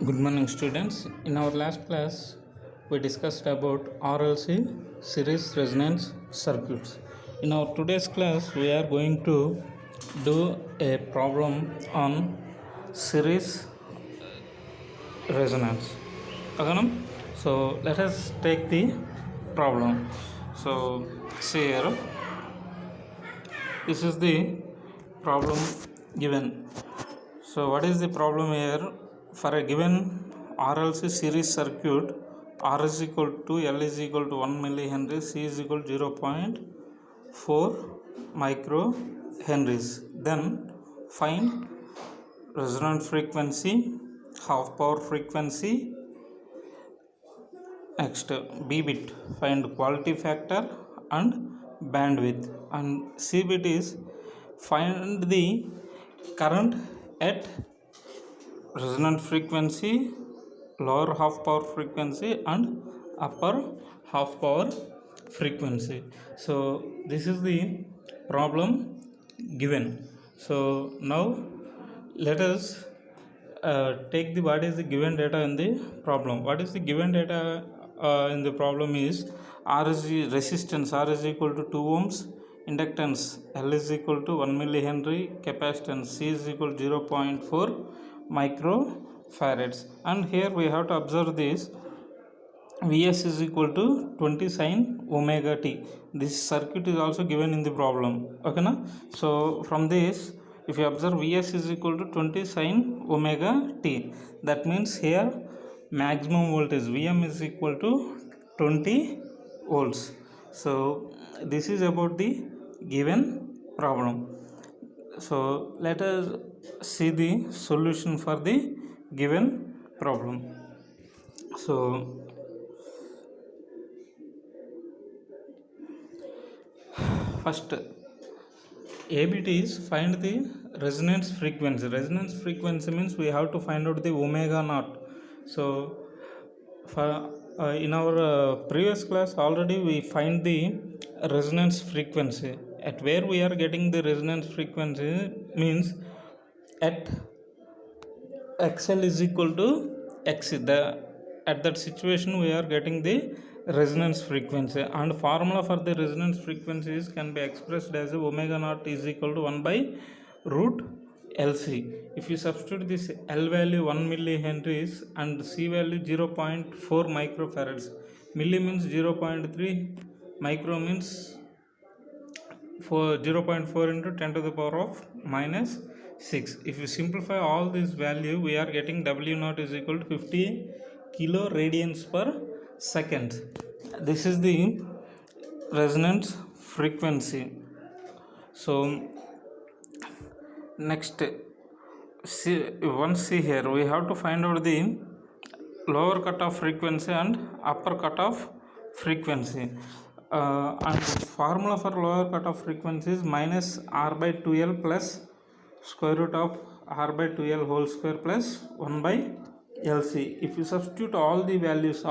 Good morning, students. In our last class, we discussed about RLC series resonance circuits. In our today's class, we are going to do a problem on series resonance. Okay? So let us take the problem. So see here, this is the problem given. So what is the problem here? For a given RLC series circuit, R is equal to L is equal to 1 millihenry, C is equal to 0.4 microhenries. Then find resonant frequency, half power frequency, next B bit, find quality factor and bandwidth, and C bit is find the current at resonant frequency, lower half power frequency and upper half power frequency. So this is the problem given. So now let us take the what is the given data in the problem. What is the given data in the problem is R is the resistance, R is equal to 2 ohms, inductance L is equal to 1 millihenry, capacitance C is equal to 0.4 microfarads, and here we have to observe this Vs is equal to 20 sin omega t. This circuit is also given in the problem. Okay na? So from this, if you observe Vs is equal to 20 sin omega t, that means here maximum voltage Vm is equal to 20 volts. So this is about the given problem. So let us see the solution for the given problem. So first A bit is find the resonance frequency. Resonance frequency means we have to find out the omega naught. So for in our previous class already we find the resonance frequency. At where we are getting the resonance frequency means at XL is equal to X. At that situation we are getting the resonance frequency, and formula for the resonance frequencies can be expressed as omega naught is equal to 1 by root LC. If you substitute this L value 1 millihenries and C value 0.4 microfarads, milli means 0.3, micro means 0.4 into 10 to the power of minus 6. If you simplify all this value, we are getting W naught is equal to 50 kilo radians per second. This is the resonance frequency. So next, see here, we have to find out the lower cutoff frequency and upper cutoff frequency. And formula for lower cutoff frequency is minus R by 2L plus square root of R by 2L whole square plus 1 by LC. If you substitute all the values,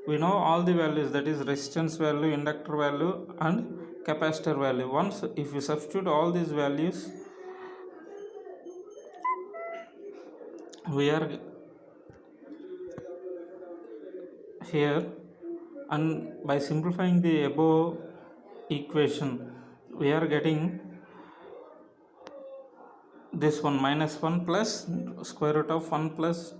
we know all the values, that is resistance value, inductor value and capacitor value. Once if you substitute all these values, we are here, and by simplifying the above equation we are getting this one minus 1 plus square root of 1 plus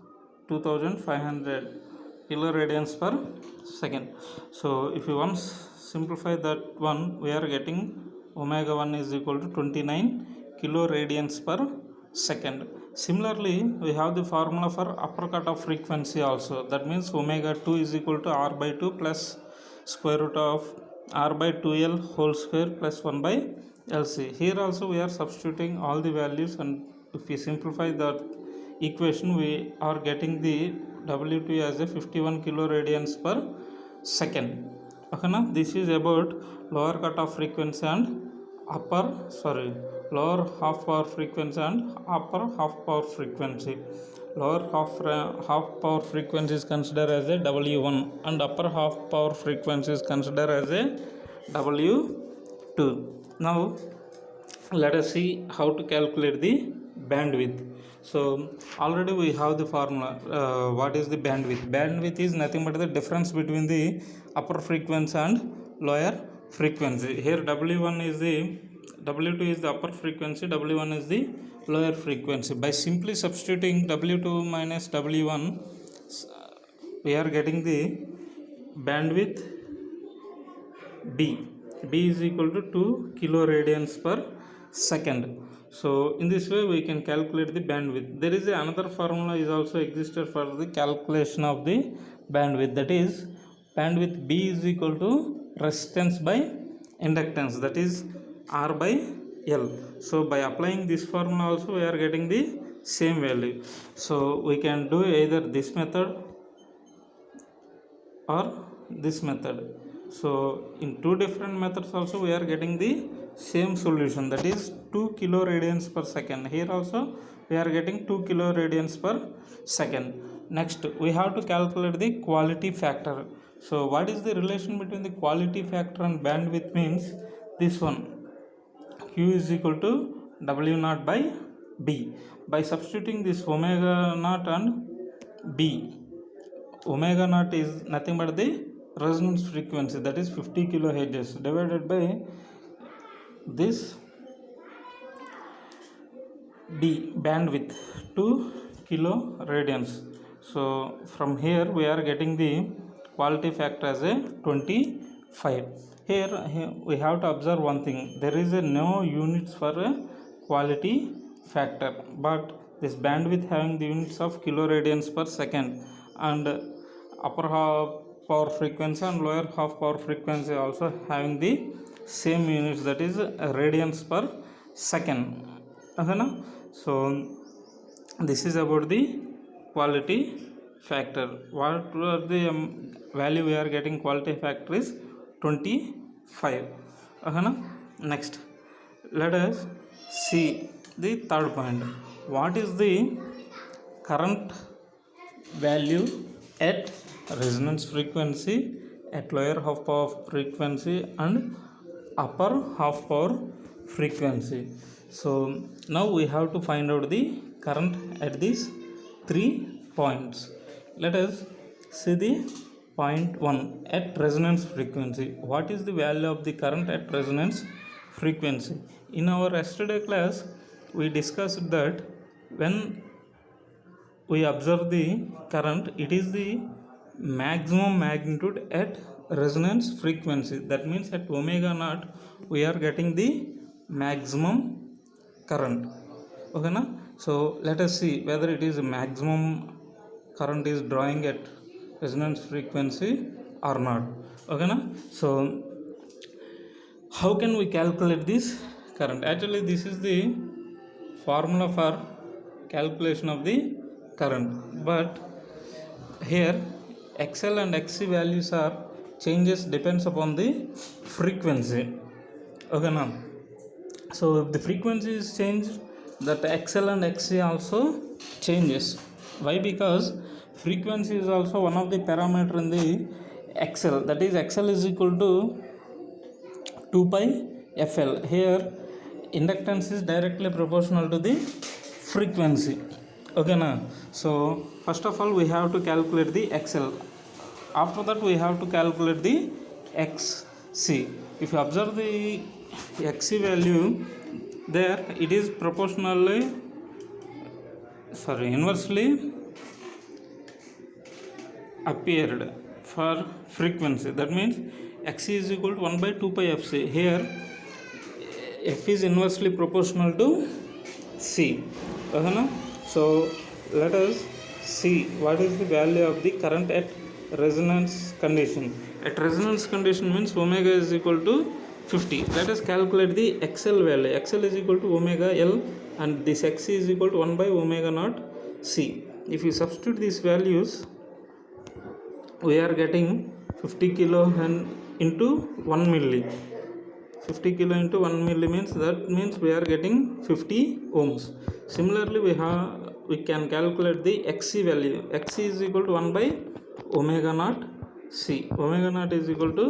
2500 kiloradians per second. So if you once simplify that one, we are getting omega 1 is equal to 29 kiloradians per second. Similarly, we have the formula for upper cutoff frequency also. That means omega 2 is equal to R by 2 plus square root of R by 2L whole square plus 1 by LC. Here also we are substituting all the values, and if we simplify that equation, we are getting the W2 as a 51 kiloradians per second. Okay, now this is about lower cutoff frequency and lower half power frequency and upper half power frequency. Lower half power frequency is considered as a W1 and upper half power frequency is considered as a W2. Now let us see how to calculate the bandwidth. So already we have the formula. What is the bandwidth? Bandwidth is nothing but the difference between the upper frequency and lower frequency. Here W1 is the W2 is the upper frequency, W1 is the lower frequency. By simply substituting W2 minus W1, we are getting the bandwidth B. B is equal to 2 kiloradians per second. So in this way we can calculate the bandwidth. There is another formula is also existed for the calculation of the bandwidth, that is bandwidth B is equal to resistance by inductance, that is R by L. So by applying this formula also we are getting the same value. So we can do either this method or this method. So in two different methods also we are getting the same solution, that is 2 kiloradians per second. Here also we are getting 2 kiloradians per second. Next we have to calculate the quality factor. So what is the relation between the quality factor and bandwidth means this one, Q is equal to W naught by B. By substituting this omega naught and B, omega naught is nothing but the resonance frequency, that is 50 kilohertz, divided by this B, bandwidth 2 kiloradians. So from here we are getting the quality factor as a 25. Here we have to observe one thing, there is no units for a quality factor, but this bandwidth having the units of kiloradians per second, and upper half power frequency and lower half power frequency also having the same units, that is radians per second. Okay, so this is about the quality factor. What are the value we are getting? Quality factor is 25. Okay, next let us see the third point. What is the current value at resonance frequency, at lower half power frequency and upper half power frequency? So now we have to find out the current at these 3 points. Let us see the point 1 at resonance frequency. What is the value of the current at resonance frequency? In our yesterday class we discussed that when we observe the current, it is the maximum magnitude at resonance frequency. That means at omega naught we are getting the maximum current. Okay na? So let us see whether it is maximum current is drawing at resonance frequency or not. Okay na? So how can we calculate this current? Actually this is the formula for calculation of the current, but here XL and XC values are changes depends upon the frequency. Okay now, so if the frequency is changed, that XL and XC also changes. Why? Because frequency is also one of the parameter in the XL, that is XL is equal to 2 pi FL. Here inductance is directly proportional to the frequency. Okay na? So first of all we have to calculate the XL. After that we have to calculate the XC. If you observe the XC value, there it is inversely appeared for frequency. That means XC is equal to 1 by 2 pi FC. Here F is inversely proportional to C. So let us see what is the value of the current at resonance condition. At resonance condition means omega is equal to 50. Let us calculate the XL value. XL is equal to omega L and this XC is equal to 1 by omega naught C. If you substitute these values, we are getting 50 kilo and into 1 milli. 50 kilo into 1 milli means we are getting 50 ohms. Similarly we can calculate the XC value. XC is equal to 1 by omega naught C. Omega naught is equal to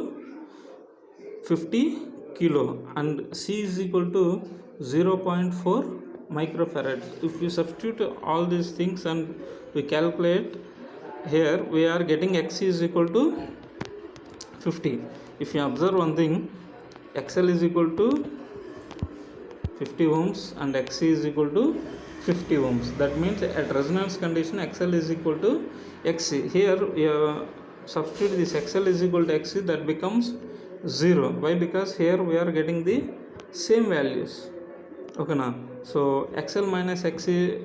50 kilo and C is equal to 0.4 microfarads. If we substitute all these things and we calculate, here we are getting X is equal to 50. If you observe one thing, XL is equal to 50 ohms and XC is equal to 50 ohms. That means at resonance condition XL is equal to XC. Here substitute this XL is equal to XC, that becomes 0. Why? Because here we are getting the same values. Okay now, so XL minus XC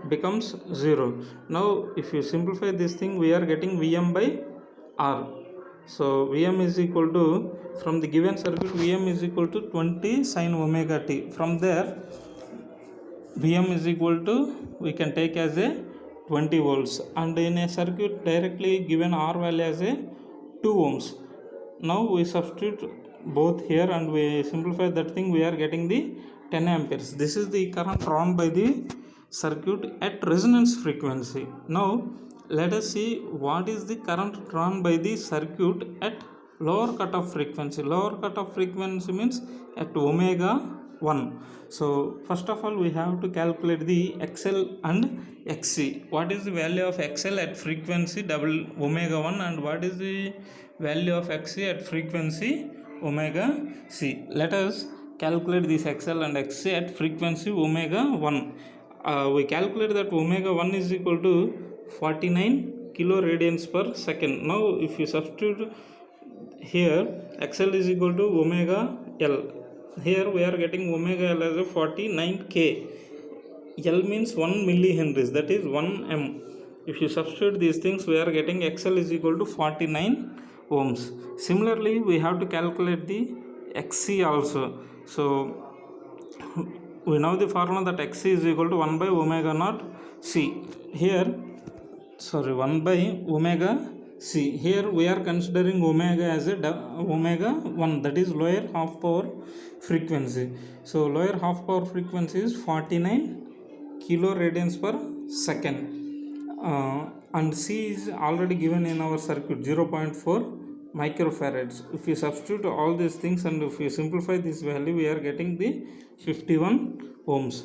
becomes 0. Now if you simplify this thing, we are getting Vm by R. So Vm is equal to, from the given circuit, Vm is equal to 20 sin omega t. From there Vm is equal to, we can take as a 20 volts, and in a circuit directly given R value as a 2 ohms. Now we substitute both here and we simplify that thing, we are getting the 10 amperes. This is the current drawn by the circuit at resonance frequency. Now let us see what is the current drawn by the circuit at lower cutoff frequency. Lower cutoff frequency means at omega 1. So first of all we have to calculate the XL and XC. What is the value of XL at frequency double omega 1 and what is the value of XC at frequency omega C? Let us calculate this XL and XC at frequency omega 1. We calculate that omega 1 is equal to 49 kilo radians per second. Now if you substitute here, XL is equal to omega L. Here we are getting omega L as a 49k. L means 1 millihenries, that is 1 M. If you substitute these things, we are getting XL is equal to 49 ohms. Similarly, we have to calculate the XC also. So we know the formula that XC is equal to 1 by omega naught C. Here 1 by omega C. Here we are considering omega as a omega 1, that is lower half power frequency. So lower half power frequency is 49 kilo radians per second, and C is already given in our circuit 0.4 microfarads. If you substitute all these things and if you simplify this value, we are getting the 51 ohms.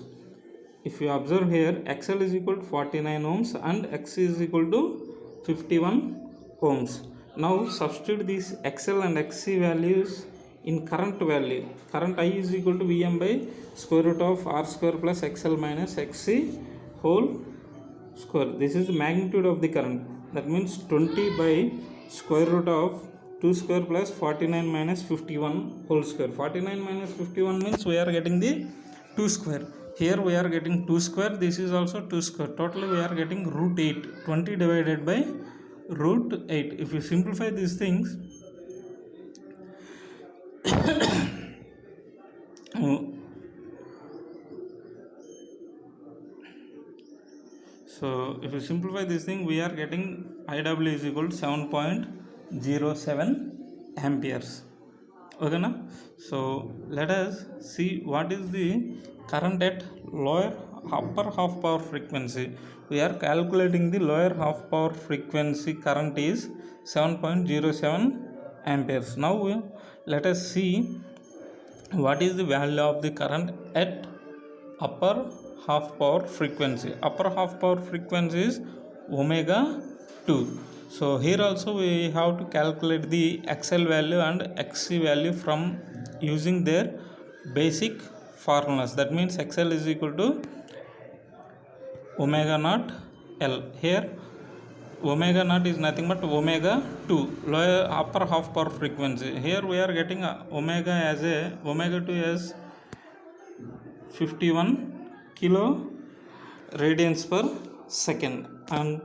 If you observe here, XL is equal to 49 ohms and XC is equal to 51 ohms. Now substitute these XL and XC values in current value. Current I is equal to Vm by square root of R square plus XL minus XC whole square. This is the magnitude of the current. That means 20 by square root of 2 square plus 49 minus 51 whole square. 49 minus 51 means we are getting the 2 square. Here we are getting 2 square. This is also 2 square. Totally we are getting root 8. 20 divided by root 8. If you simplify these things, so if you simplify this thing, we are getting IW is equal to 7.07 amperes. Okay na? So let us see what is the current at upper half power frequency. We are calculating the lower half power frequency current is 7.07 amperes. Now let us see what is the value of the current at upper half power frequency. Upper half power frequency is omega 2. So here also we have to calculate the XL value and XC value from using their basic formulas. That means XL is equal to omega naught L. Here omega naught is nothing but omega 2, lower upper half power frequency. Here we are getting omega 2 as 51 kilo radians per second, and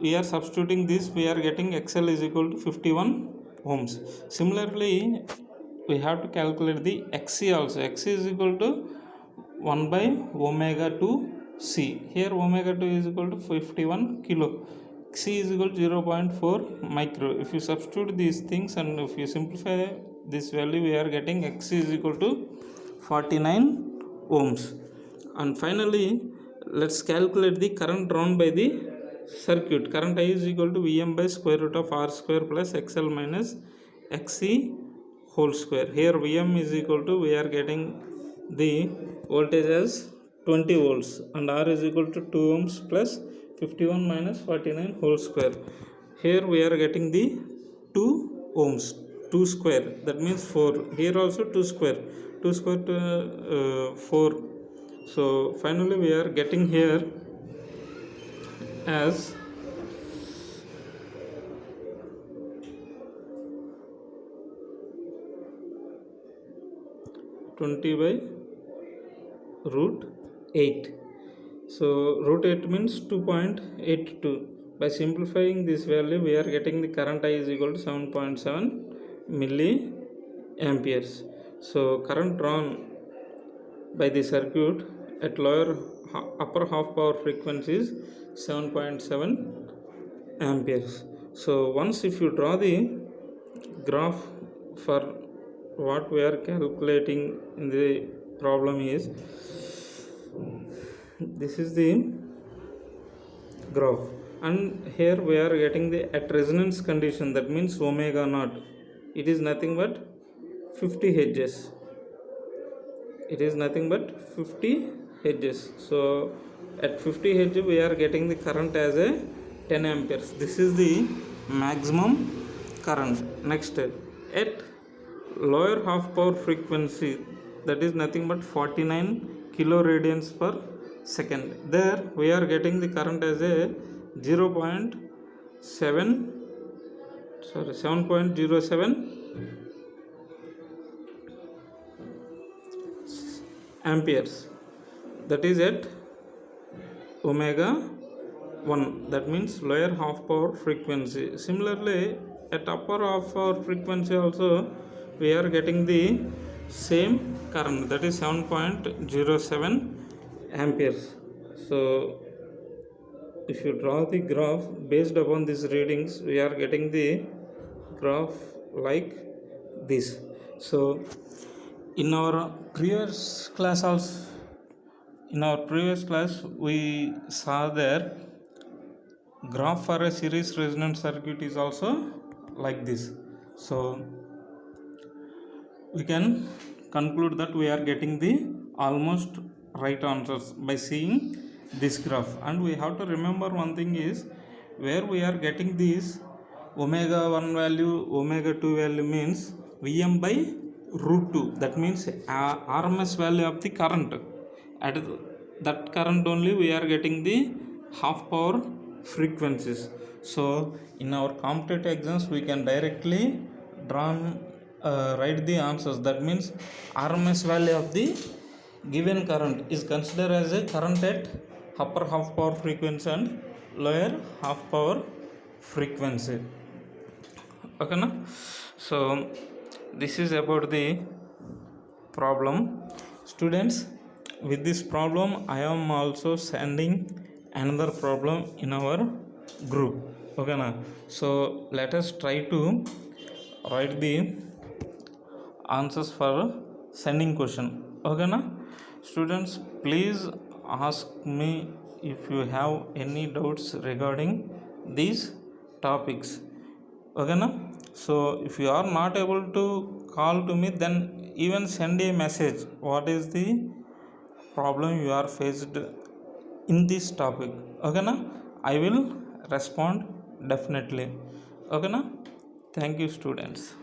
we are substituting this, we are getting XL is equal to 51 ohms. Similarly, we have to calculate the XC also. XC is equal to 1 by omega 2 C. Here omega 2 is equal to 51 kilo. C is equal to 0.4 micro. If you substitute these things and if you simplify this value, we are getting XC is equal to 49 ohms. And finally, let's calculate the current drawn by the circuit. Current I is equal to Vm by square root of R square plus XL minus XC whole square. Here Vm is equal to, we are getting the voltage as 20 volts, and R is equal to 2 ohms plus 51 minus 49 whole square. Here we are getting the 2 ohms, 2 square, that means 4. Here also 2 square, 2 square to 4. So finally we are getting here as 20 by root 8. So root 8 means 2.82. By simplifying this value, we are getting the current I is equal to 7.7 milliamperes. So current drawn by the circuit at upper half power frequency is 7.7 amperes. So once if you draw the graph for what we are calculating in the problem is, this is the graph, and here we are getting the at resonance condition, that means omega naught, it is nothing but 50 hertz. It is nothing but 50 hertz. So at 50 hertz we are getting the current as a 10 amperes. This is the maximum current. Next, at lower half power frequency, that is nothing but 49 kiloradians per second, there we are getting the current as a 7.07 amperes, that is at omega 1, that means lower half power frequency. Similarly, at upper half power frequency also we are getting the same current, that is 7.07 amperes. So if you draw the graph based upon these readings, we are getting the graph like this. So in our previous class we saw there graph for a series resonance circuit is also like this. So we can conclude that we are getting the almost right answers by seeing this graph. And we have to remember one thing is, where we are getting this omega 1 value, omega 2 value means Vm by root 2, that means RMS value of the current. At that current only we are getting the half power frequencies. So in our competitive exams we can directly write the answers, that means RMS value of the given current is considered as a current at upper half power frequency and lower half power frequency. Okay na? So this is about the problem. Students, with this problem I am also sending another problem in our group. Okay na? So let us try to write the answers for sending question. Okay na? Students, please ask me if you have any doubts regarding these topics. Okay na? So if you are not able to call to me, then even send a message, what is the problem you are faced in this topic. Okay na? I will respond definitely. Okay na? Thank you, students.